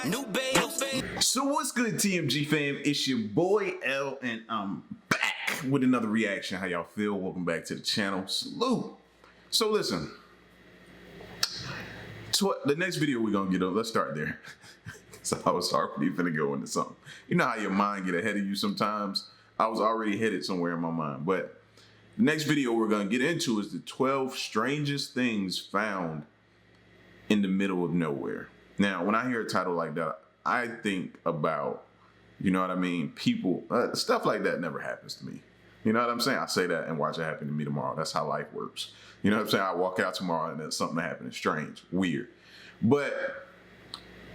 new babe. So what's good, TMG fam? It's your boy L, and I'm back with another reaction. How y'all feel? Welcome back to the channel. Salute. So listen, the next video we're gonna get on, let's start there. So I was already finna go into something. You know how your mind get ahead of you sometimes? I was already headed somewhere in my mind. But the next video we're gonna get into is the 12 strangest things found in the middle of nowhere. Now, when I hear a title like that, I think about, you know what I mean? People, stuff like that never happens to me. You know what I'm saying? I say that and watch it happen to me tomorrow. That's how life works. You know what I'm saying? I walk out tomorrow and then something happening strange, weird. But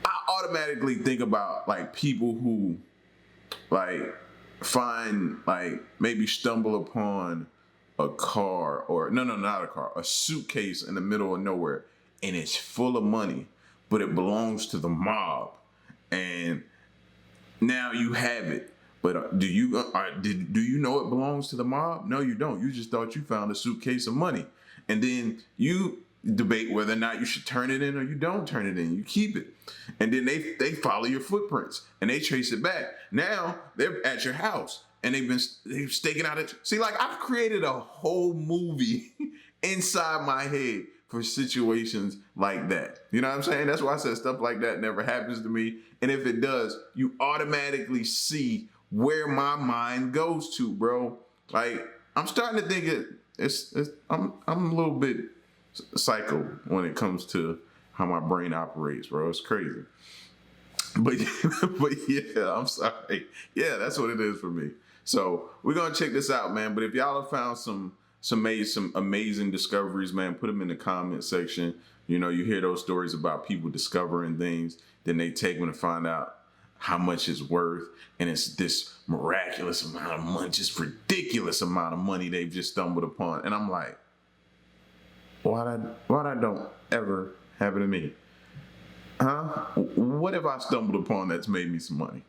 I automatically think about like people who like find, like maybe stumble upon a car or not a car, a suitcase in the middle of nowhere, and it's full of money, but it belongs to the mob. And now you have it. But do you know it belongs to the mob? No, you don't. You just thought you found a suitcase of money. And then you debate whether or not you should turn it in or you don't turn it in. You keep it. And then they follow your footprints and they trace it back. Now they're at your house and they've staking out it. See, like I've created a whole movie inside my head for situations like that. You know what I'm saying? That's why I said stuff like that never happens to me. And if it does, you automatically see where my mind goes to, bro. Like I'm starting to think I'm a little bit psycho when it comes to how my brain operates, bro. It's crazy. But yeah, I'm sorry. Yeah, that's what it is for me. So we're gonna check this out, man. But if y'all have found some amazing discoveries, man, put them in the comment section. You know, you hear those stories about people discovering things, then they take them to find out how much it's worth, and it's this miraculous amount of money, just ridiculous amount of money they've just stumbled upon. And I'm like, why that don't ever happen to me? Huh? What have I stumbled upon that's made me some money?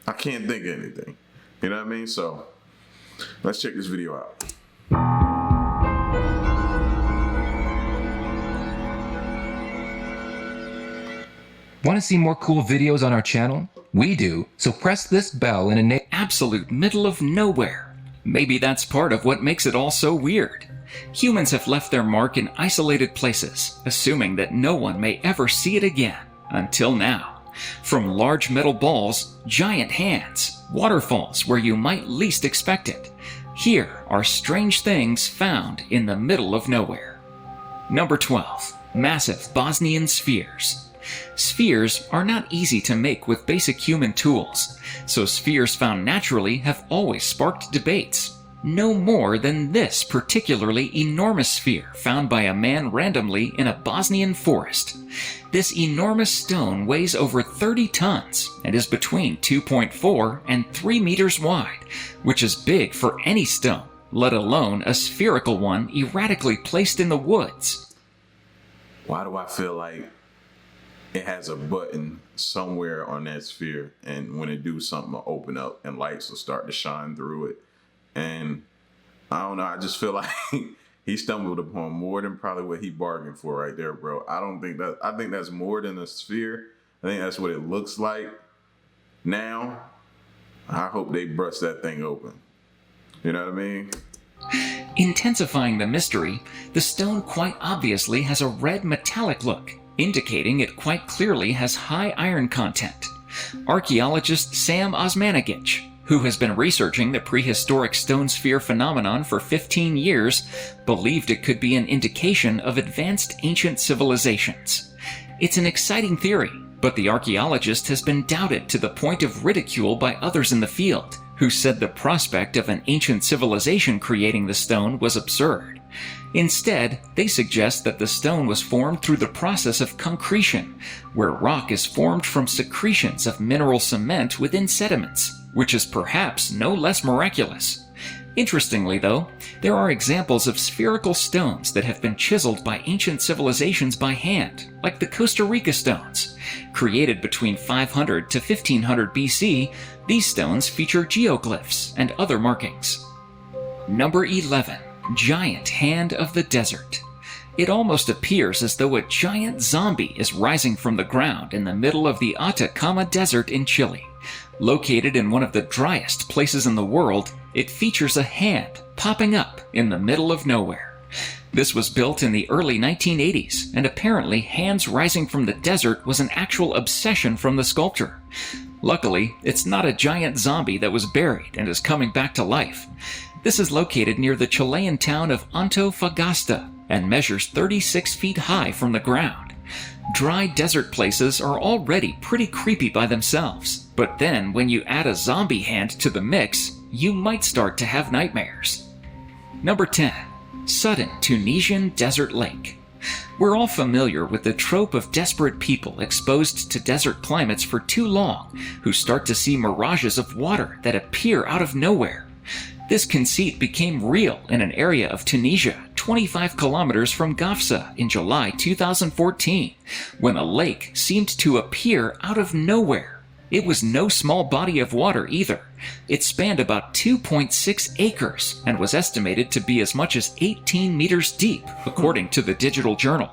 I can't think of anything. You know what I mean? So let's check this video out. Want to see more cool videos on our channel? We do, so press this bell in a absolute middle of nowhere. Maybe that's part of what makes it all so weird. Humans have left their mark in isolated places, assuming that no one may ever see it again, until now. From large metal balls, giant hands, waterfalls where you might least expect it. Here are strange things found in the middle of nowhere. Number 12. Massive Bosnian spheres. Spheres are not easy to make with basic human tools, so spheres found naturally have always sparked debates. No more than this particularly enormous sphere found by a man randomly in a Bosnian forest. This enormous stone weighs over 30 tons and is between 2.4 and 3 meters wide, which is big for any stone, let alone a spherical one erratically placed in the woods. Why do I feel like it has a button somewhere on that sphere, and when it do something, it'll open up and lights will start to shine through it? And I don't know, I just feel like he stumbled upon more than probably what he bargained for right there, bro. I think that's more than a sphere. I think that's what it looks like. Now, I hope they bust that thing open. You know what I mean? Intensifying the mystery, the stone quite obviously has a red metallic look, indicating it quite clearly has high iron content. Archaeologist Sam Osmanagic, who has been researching the prehistoric stone sphere phenomenon for 15 years, believed it could be an indication of advanced ancient civilizations. It's an exciting theory, but the archaeologist has been doubted to the point of ridicule by others in the field, who said the prospect of an ancient civilization creating the stone was absurd. Instead, they suggest that the stone was formed through the process of concretion, where rock is formed from secretions of mineral cement within sediments, which is perhaps no less miraculous. Interestingly though, there are examples of spherical stones that have been chiseled by ancient civilizations by hand, like the Costa Rica stones. Created between 500 to 1500 BC, these stones feature geoglyphs and other markings. Number 11. Giant Hand of the Desert. It almost appears as though a giant zombie is rising from the ground in the middle of the Atacama Desert in Chile. Located in one of the driest places in the world, it features a hand popping up in the middle of nowhere. This was built in the early 1980s, and apparently hands rising from the desert was an actual obsession from the sculptor. Luckily, it's not a giant zombie that was buried and is coming back to life. This is located near the Chilean town of Antofagasta and measures 36 feet high from the ground. Dry desert places are already pretty creepy by themselves, but then when you add a zombie hand to the mix, you might start to have nightmares. Number 10. Sudden Tunisian Desert Lake. We're all familiar with the trope of desperate people exposed to desert climates for too long who start to see mirages of water that appear out of nowhere. This conceit became real in an area of Tunisia 25 kilometers from Gafsa in July 2014, when a lake seemed to appear out of nowhere. It was no small body of water either. It spanned about 2.6 acres and was estimated to be as much as 18 meters deep, according to the Digital Journal.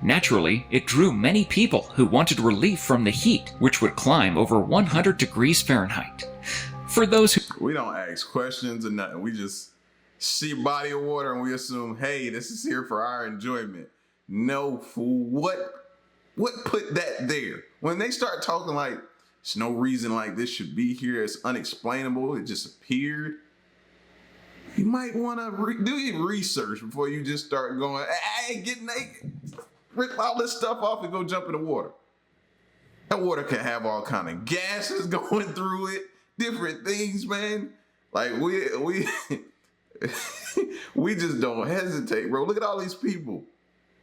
Naturally, it drew many people who wanted relief from the heat, which would climb over 100 degrees Fahrenheit. For those who... We don't ask questions or nothing. We just see a body of water and we assume, hey, this is here for our enjoyment. No, fool. What put that there? When they start talking like, there's no reason like this should be here, it's unexplainable, it just appeared. You might want to do your research before you just start going, hey, get naked, rip all this stuff off and go jump in the water. That water can have all kind of gases going through it, different things, man. Like we we just don't hesitate, bro. Look at all these people.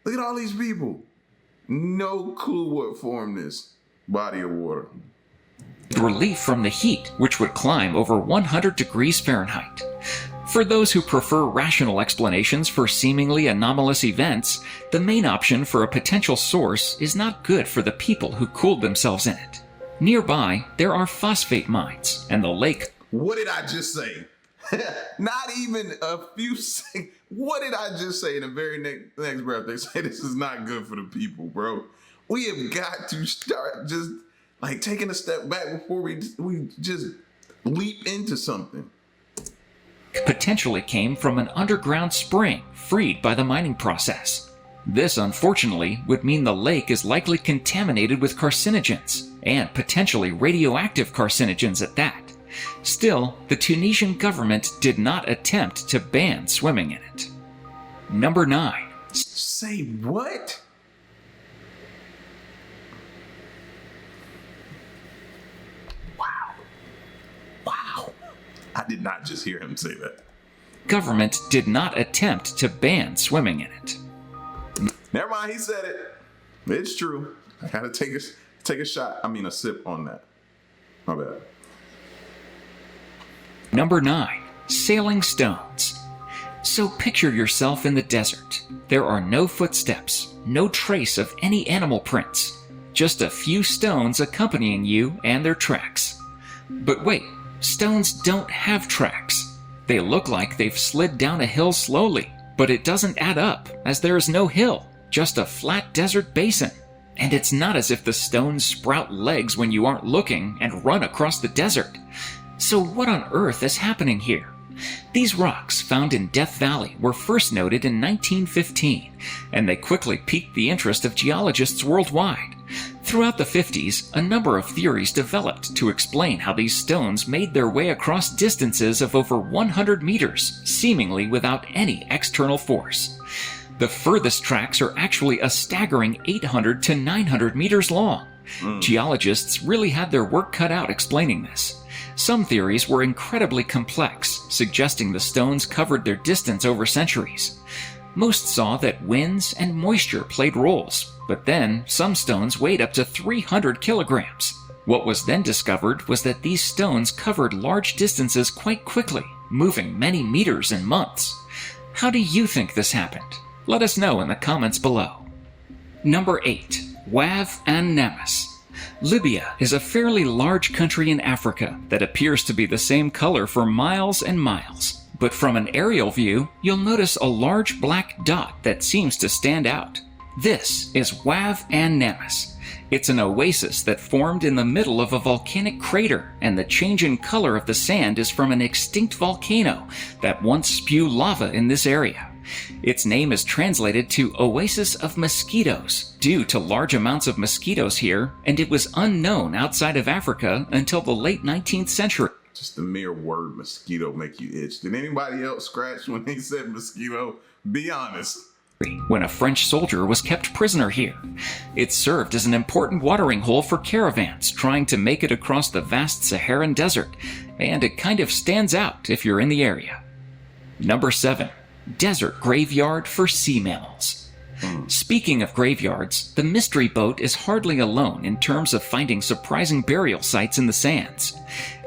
Look at all these people. No clue what formed this body of water. Relief from the heat, which would climb over 100 degrees Fahrenheit. For those who prefer rational explanations for seemingly anomalous events, the main option for a potential source is not good for the people who cooled themselves in it. Nearby, there are phosphate mines, and the lake... What did I just say? Not even a few seconds. What did I just say? In the very next breath, they say this is not good for the people, bro. We have got to start just... like taking a step back before we just leap into something. Potentially came from an underground spring freed by the mining process. This, unfortunately, would mean the lake is likely contaminated with carcinogens, and potentially radioactive carcinogens at that. Still, the Tunisian government did not attempt to ban swimming in it. Number 9. Say what? I did not just hear him say that. Government did not attempt to ban swimming in it. Never mind, he said it. It's true. I gotta take a shot. I mean a sip on that. My bad. Number 9. Sailing stones. So picture yourself in the desert. There are no footsteps, no trace of any animal prints, just a few stones accompanying you and their tracks. But wait. Stones don't have tracks. They look like they've slid down a hill slowly, but it doesn't add up, as there is no hill, just a flat desert basin. And it's not as if the stones sprout legs when you aren't looking and run across the desert. So what on earth is happening here? These rocks, found in Death Valley, were first noted in 1915, and they quickly piqued the interest of geologists worldwide. Throughout the 50s, a number of theories developed to explain how these stones made their way across distances of over 100 meters, seemingly without any external force. The furthest tracks are actually a staggering 800 to 900 meters long. Geologists really had their work cut out explaining this. Some theories were incredibly complex, suggesting the stones covered their distance over centuries. Most saw that winds and moisture played roles, but then some stones weighed up to 300 kilograms. What was then discovered was that these stones covered large distances quite quickly, moving many meters in months. How do you think this happened? Let us know in the comments below. Number 8. Wav and Nemes. Libya is a fairly large country in Africa that appears to be the same color for miles and miles, but from an aerial view, you'll notice a large black dot that seems to stand out. This is Wav an Namas. It's an oasis that formed in the middle of a volcanic crater, and the change in color of the sand is from an extinct volcano that once spewed lava in this area. Its name is translated to Oasis of Mosquitoes due to large amounts of mosquitoes here, and it was unknown outside of Africa until the late 19th century. Just the mere word mosquito make you itch. Did anybody else scratch when they said mosquito? Be honest. When a French soldier was kept prisoner here. It served as an important watering hole for caravans trying to make it across the vast Saharan desert, and it kind of stands out if you're in the area. Number 7. Desert graveyard for sea mammals. Speaking of graveyards, the mystery boat is hardly alone in terms of finding surprising burial sites in the sands.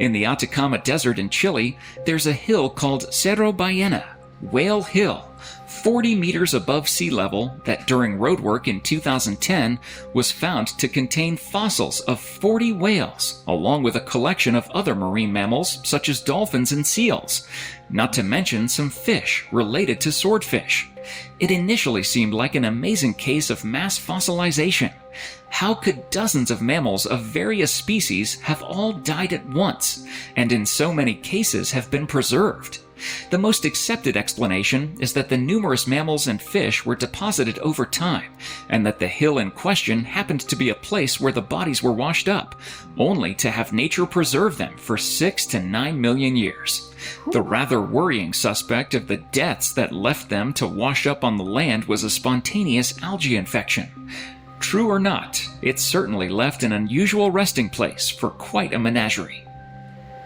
In the Atacama Desert in Chile, there's a hill called Cerro Ballena, Whale Hill, 40 meters above sea level that during roadwork in 2010 was found to contain fossils of 40 whales, along with a collection of other marine mammals such as dolphins and seals, not to mention some fish related to swordfish. It initially seemed like an amazing case of mass fossilization. How could dozens of mammals of various species have all died at once, and in so many cases have been preserved? The most accepted explanation is that the numerous mammals and fish were deposited over time, and that the hill in question happened to be a place where the bodies were washed up, only to have nature preserve them for 6 to 9 million years. The rather worrying suspect of the deaths that left them to wash up on the land was a spontaneous algae infection. True or not, it certainly left an unusual resting place for quite a menagerie.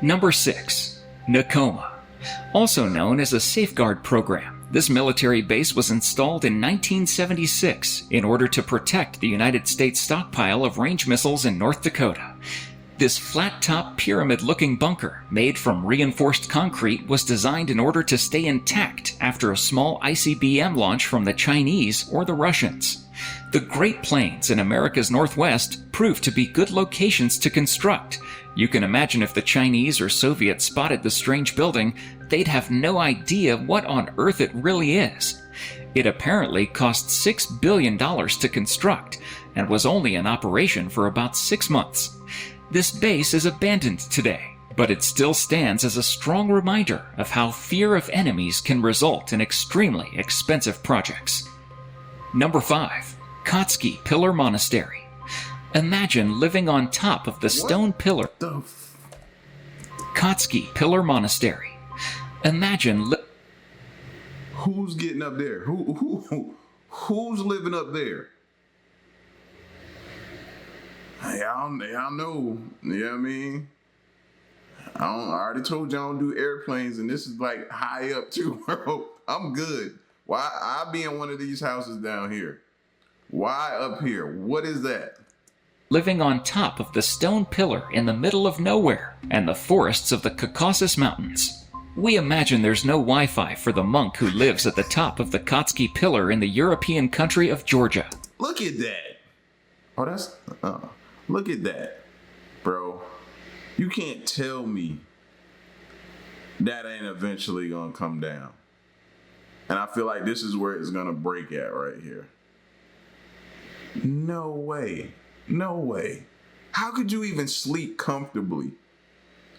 Number 6. NACOMA. Also known as a safeguard program, this military base was installed in 1976 in order to protect the United States stockpile of range missiles in North Dakota. This flat-top pyramid-looking bunker, made from reinforced concrete, was designed in order to stay intact after a small ICBM launch from the Chinese or the Russians. The Great Plains in America's Northwest proved to be good locations to construct. You can imagine if the Chinese or Soviets spotted the strange building, they'd have no idea what on earth it really is. It apparently cost $6 billion to construct, and was only in operation for about 6 months. This base is abandoned today, but it still stands as a strong reminder of how fear of enemies can result in extremely expensive projects. Number 5. Kotsky Pillar Monastery. Imagine living on top of the stone pillar. Kotsky Pillar Monastery. Imagine Who's getting up there? Who's living up there? Y'all know. You know what I mean? I already told y'all I don't do airplanes, and this is like high up too, bro. I'm good. Why I be in one of these houses down here? Why up here? What is that? living on top of the stone pillar in the middle of nowhere and the forests of the Caucasus Mountains. We imagine there's no Wi-Fi for the monk who lives at the top of the Kotsky pillar in the European country of Georgia. Look at that. Look at that, bro. You can't tell me that ain't eventually gonna come down. And I feel like this is where it's gonna break at right here. No way. No way. How could you even sleep comfortably?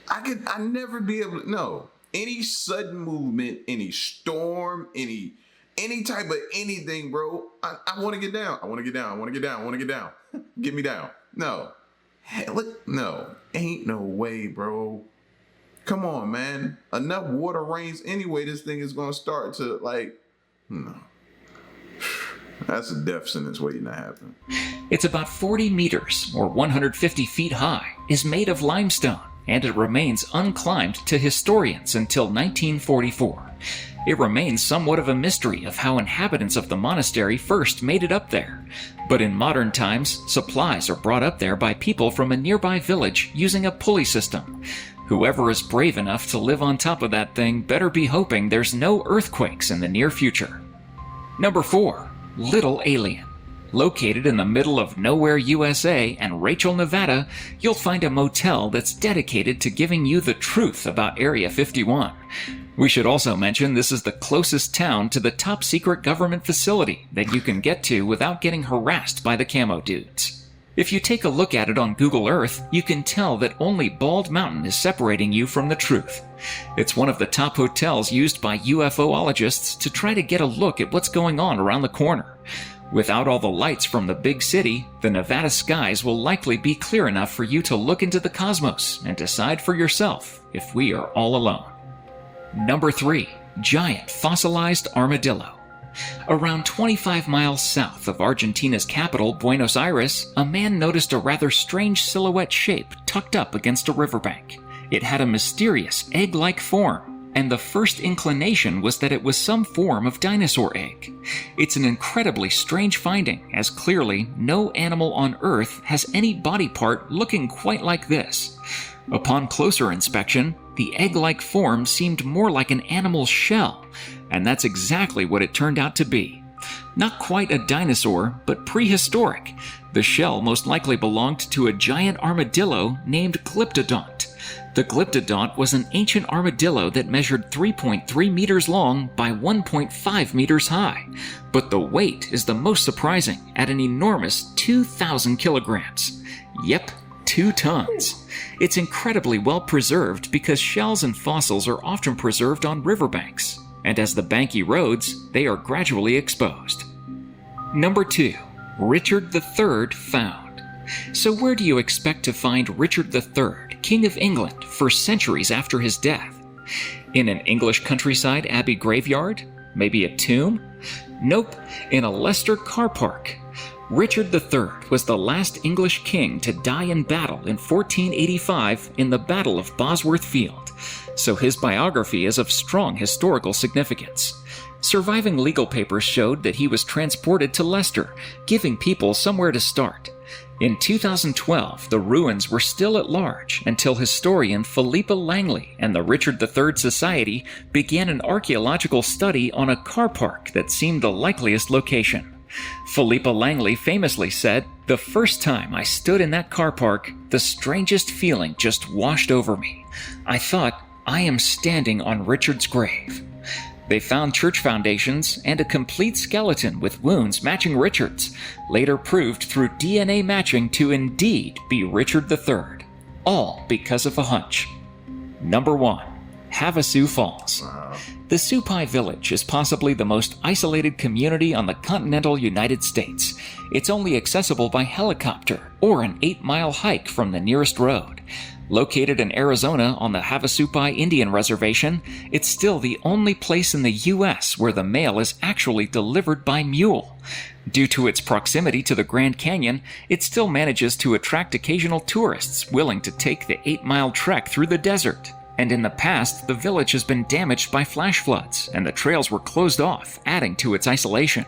I'd never be able to, no. Any sudden movement, any storm, any type of anything, bro. I want to get down. I want to get down. I want to get down. I want to get down. Get me down. No. Hey, look, no. Ain't no way, bro. Come on, man. Enough water rains anyway. This thing is going to start to, no. That's a death sentence waiting to happen. It's about 40 meters, or 150 feet high, is made of limestone, and it remains unclimbed to historians until 1944. It remains somewhat of a mystery of how inhabitants of the monastery first made it up there. But in modern times, supplies are brought up there by people from a nearby village using a pulley system. Whoever is brave enough to live on top of that thing better be hoping there's no earthquakes in the near future. Number 4. Little Alien. Located in the middle of nowhere, USA and Rachel, Nevada, you'll find a motel that's dedicated to giving you the truth about Area 51. We should also mention this is the closest town to the top secret government facility that you can get to without getting harassed by the camo dudes. If you take a look at it on Google Earth, you can tell that only Bald Mountain is separating you from the truth. It's one of the top hotels used by UFOologists to try to get a look at what's going on around the corner. Without all the lights from the big city, the Nevada skies will likely be clear enough for you to look into the cosmos and decide for yourself if we are all alone. Number 3. Giant fossilized armadillo. Around 25 miles south of Argentina's capital, Buenos Aires, a man noticed a rather strange silhouette shape tucked up against a riverbank. It had a mysterious egg-like form, and the first inclination was that it was some form of dinosaur egg. It's an incredibly strange finding, as clearly no animal on Earth has any body part looking quite like this. Upon closer inspection, the egg-like form seemed more like an animal's shell, and that's exactly what it turned out to be. Not quite a dinosaur, but prehistoric. The shell most likely belonged to a giant armadillo named Glyptodont. The Glyptodont was an ancient armadillo that measured 3.3 meters long by 1.5 meters high. But the weight is the most surprising, at an enormous 2,000 kilograms. Yep, 2 tons. It's incredibly well preserved because shells and fossils are often preserved on riverbanks, and as the bank erodes, they are gradually exposed. Number 2. Richard III found. So where do you expect to find Richard III, King of England, for centuries after his death? In an English countryside abbey graveyard? Maybe a tomb? Nope, in a Leicester car park. Richard III was the last English king to die in battle in 1485 in the Battle of Bosworth Field, so his biography is of strong historical significance. Surviving legal papers showed that he was transported to Leicester, giving people somewhere to start. In 2012, the ruins were still at large until historian Philippa Langley and the Richard III Society began an archaeological study on a car park that seemed the likeliest location. Philippa Langley famously said, "The first time I stood in that car park, the strangest feeling just washed over me. I thought, I am standing on Richard's grave." They found church foundations and a complete skeleton with wounds matching Richard's, later proved through DNA matching to indeed be Richard III. All because of a hunch. Number 1. Havasu Falls. The Supai village is possibly the most isolated community on the continental United States. It's only accessible by helicopter or an 8-mile hike from the nearest road. Located in Arizona on the Havasupai Indian Reservation, it's still the only place in the U.S. where the mail is actually delivered by mule. Due to its proximity to the Grand Canyon, it still manages to attract occasional tourists willing to take the 8-mile trek through the desert. And in the past, the village has been damaged by flash floods, and the trails were closed off, adding to its isolation.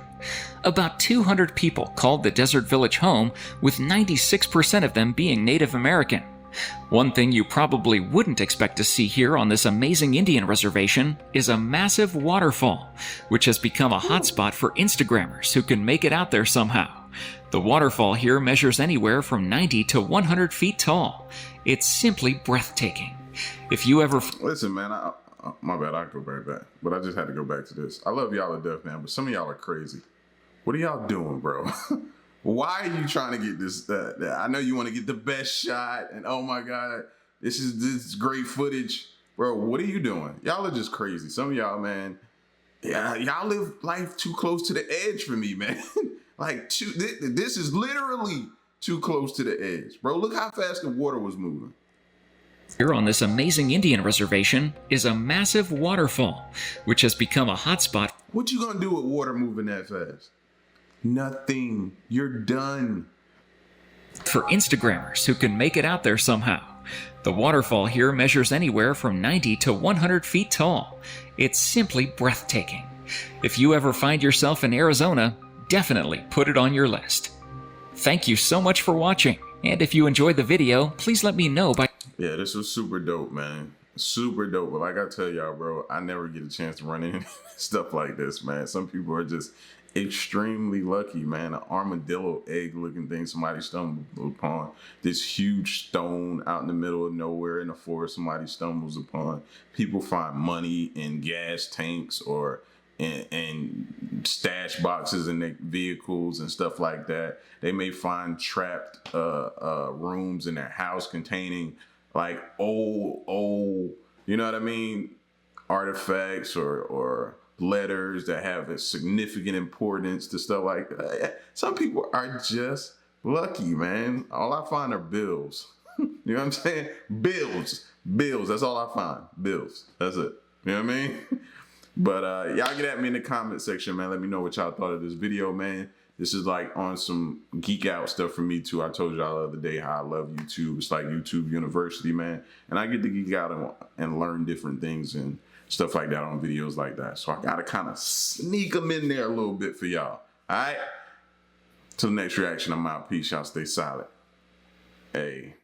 About 200 people called the desert village home, with 96% of them being Native American. One thing you probably wouldn't expect to see here on this amazing Indian reservation is a massive waterfall, which has become a hotspot for Instagrammers who can make it out there somehow. The waterfall here measures anywhere from 90 to 100 feet tall. It's simply breathtaking. If you ever... Listen, man, my bad, I'll go right back. But I just had to go back to this. I love y'all to death, man, but some of y'all are crazy. What are y'all doing, bro? Why are you trying to get this? I know you want to get the best shot, and oh my God, this is great footage. Bro, what are you doing? Y'all are just crazy. Some of y'all, man, yeah, y'all live life too close to the edge for me, man. This is literally too close to the edge. Bro, look how fast the water was moving. Here on this amazing Indian reservation is a massive waterfall, which has become a hotspot. What you gonna do with water moving that fast? Nothing. You're done. For Instagrammers who can make it out there somehow. The waterfall here measures anywhere from 90 to 100 feet tall. It's simply breathtaking. If you ever find yourself in Arizona, definitely put it on your list. Thank you so much for watching, and if you enjoyed the video, please let me know by... Yeah, this was super dope, man. Super dope. But like I tell y'all, bro, I never get a chance to run into stuff like this, man. Some people are just extremely lucky, man. An armadillo egg looking thing somebody stumbled upon. This huge stone out in the middle of nowhere in the forest somebody stumbles upon. People find money in gas tanks or in stash boxes in their vehicles and stuff like that. They may find trapped rooms in their house containing like old, you know what I mean, artifacts or letters that have a significant importance to stuff like that. Some people are just lucky, man. All I find are bills. You know what I'm saying? Bills. That's all I find. Bills. That's it. You know what I mean? But y'all get at me in the comment section, man. Let me know what y'all thought of this video, man. This is like on some geek out stuff for me too. I told y'all the other day how I love YouTube. It's like YouTube University, man. And I get to geek out and learn different things and stuff like that on videos like that. So I gotta kind of sneak them in there a little bit for y'all. All right? Till the next reaction, I'm out. Peace. Y'all stay solid. Hey.